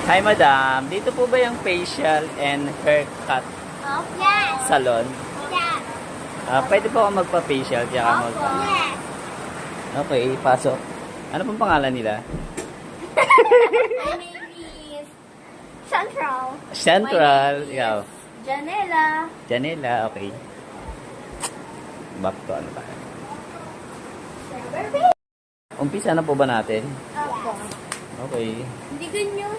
Hi, madam. Dito po ba yung facial and haircut Yes. salon? Yes. Pwede po ako magpa-facial kaya mag... Yes. Okay, pasok. Ano pong pangalan nila? My name is Central. Central. My name is Ikaw. Janela. Janela, okay. Back to ano tayo. Umpisa na po ba natin? Ako. Okay. Hindi ganyan.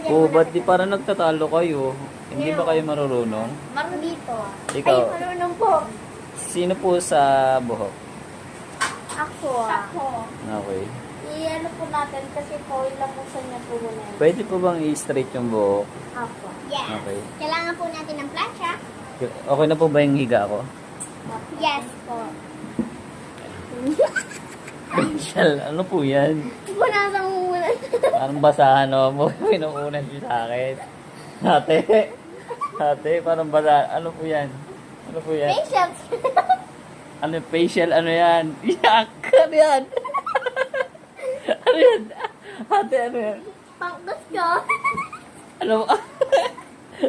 Oh, ba't di parang nagtatalo kayo? Hindi ba kayo marunong? Dito. Ikaw. Ay, marunong po. Sino po sa buhok? Ako. Ako. Okay. I-ano po natin kasi po ilang po sa niya po muna. Pwede po bang i-straight yung buhok? Ako. Yes. Okay. Kailangan po natin ng plancha. Okay na po ba yung higa ko? Yes po. Facial, ano po yan? Punasan mo muna. Parang basahan mo. Pinuunan siya sa akin. Ate. Ate, parang basahan. Ano po yan? Ano po yan? Patience. Ano facial? Ano yan? Yak! Ano yan? Ano yan? Ate, ano yan? Pangkas ko. Ano?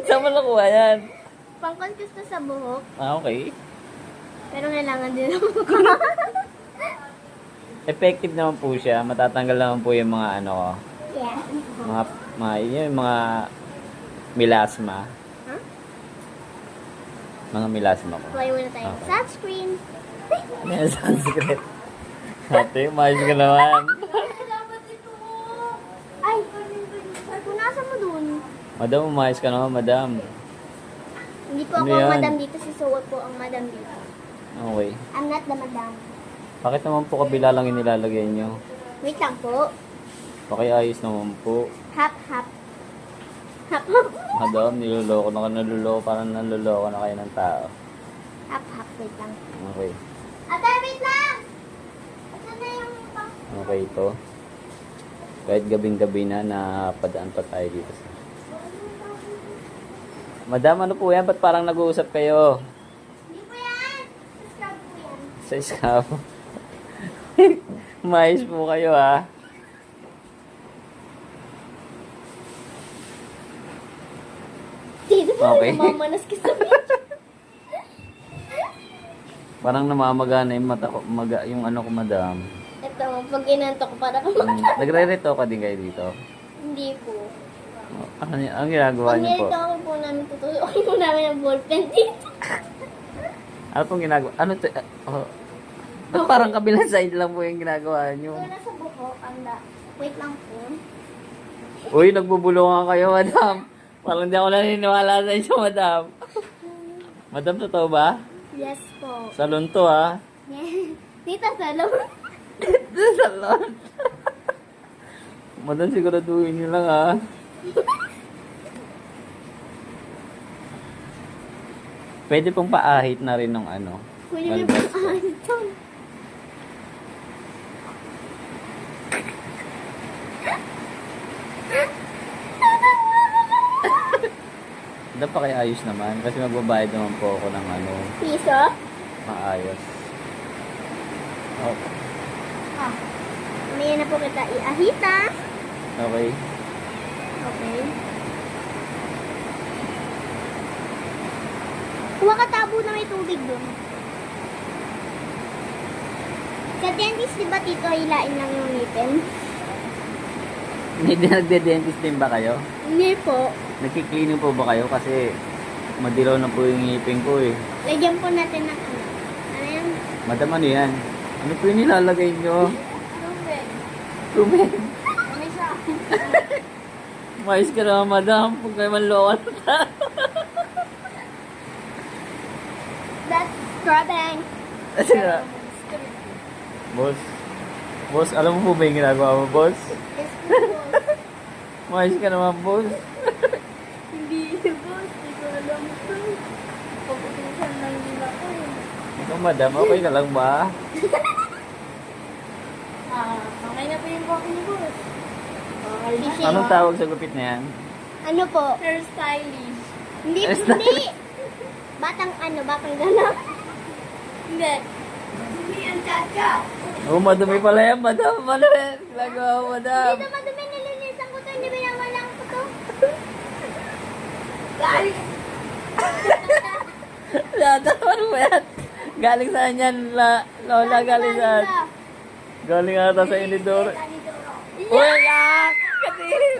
Saan mo nakuha yan? Pangkas ko sa buhok. Okay. Pero kailangan din ng mukha. Effective naman po siya. Matatanggal naman po yung mga ano ko. Yes. Yung mga milasma. Huh? Mga milasma ko. Apply muna tayo ng Okay. sunscreen. Ano yan? Sanskrit. Ate, maayos ka naman. Dapat ito. Ay, punasan mo dun. Madam, umayos ka naman, madam. Hindi po Ano ako ang yan? madam dito. Si Suot po ang madam dito. Okay. I'm not the madam. Bakit naman po kabila lang yung nilalagay nyo? Wait lang po. Pakiayos naman po. Hap, hap. Hap, hap. Madam, niloloko na ka, naloloko. Parang naloloko na kayo ng tao. Hap, hap. Wait lang. Okay. Ate, wait lang! Asan na yung pang... Okay ito. Kahit gabing-gabi na, napadaan pa tayo dito. Madam, ano po yan? Ba't parang nag-uusap kayo? Hindi po yan! Subscribe po yan. Sa scam. Mais po kayo, ha? Dito po Okay. namamanas ka sa video. Parang namamaga na yung mata ko, yung ano ko, madam. Ito, pag inanto ko para kumakain. Nagre-reto ka din kayo dito? Hindi po. Ang ginagawa Pag niyo po? nilito ako po namin tutuloy po namin ang ballpen dito. Ano pong ginagawa? Ano to? Ba't parang kabilang side lang po yung ginagawa niyo? Ito na sa buhok, anda. Wait lang po. Uy, nagbubulungan kayo, madam. Parang di ako naniniwala sa inyo, madam. Madam, totoo ba? Yes po. Salon to, ha? Dito sa loob. Salon. Madam, siguraduhin niyo lang, ha? Pwede pong paahit na rin ng ano. Kunin niyo Malbas po. po. Ito. Madam, pakiayos naman. Kasi magbabayad naman po ako ng ano, Piso? maayos. Oh, Ah. Mamaya na po kita iahita. okay. Okay. Kuha ka tabo na may tubig doon. Sa dentist, di ba tito, hilain lang yung ngipin? Hindi nagde-dentist din ba kayo? Hindi po. Nagki-cleaning po ba kayo? Kasi madilaw na po yung ngipin ko eh. Lagyan po natin ng ano. Ano yan? Madam, ano yan? Ano po yung nilalagay nyo? Tubig. Tubig. Ano siya? Mais ka naman, madam. Huwag kayo manlokan. That's scrubbing. Boss. Boss, alam mo po ba yung ginagawa mo, boss? It's cool. Mais ka naman, boss. Hindi, boss. Hindi ko alam ito. Pag-utusan lang nila ko. Ikaw, madam, okay ka lang ba? Okay na po yung buhok ni boss. Okay na. Anong tawag sa gupit na yan? Ano po? Hairstylist. Hindi, Hairstyle. hindi. Batang ano, batang gano'n. Hindi. Hindi ang chacha. Oh, madumi pala yan, madam. Ano yan? Ginagawa mo, madam. Dito madumi, nilinisan ko to hindi binawalan ko to. Galing. Lata, ano ba yan? Galing saan yan, Lola? Galing saan? Galing ata sa inidoro. Kanidoro. Uy, ah! Kadiri!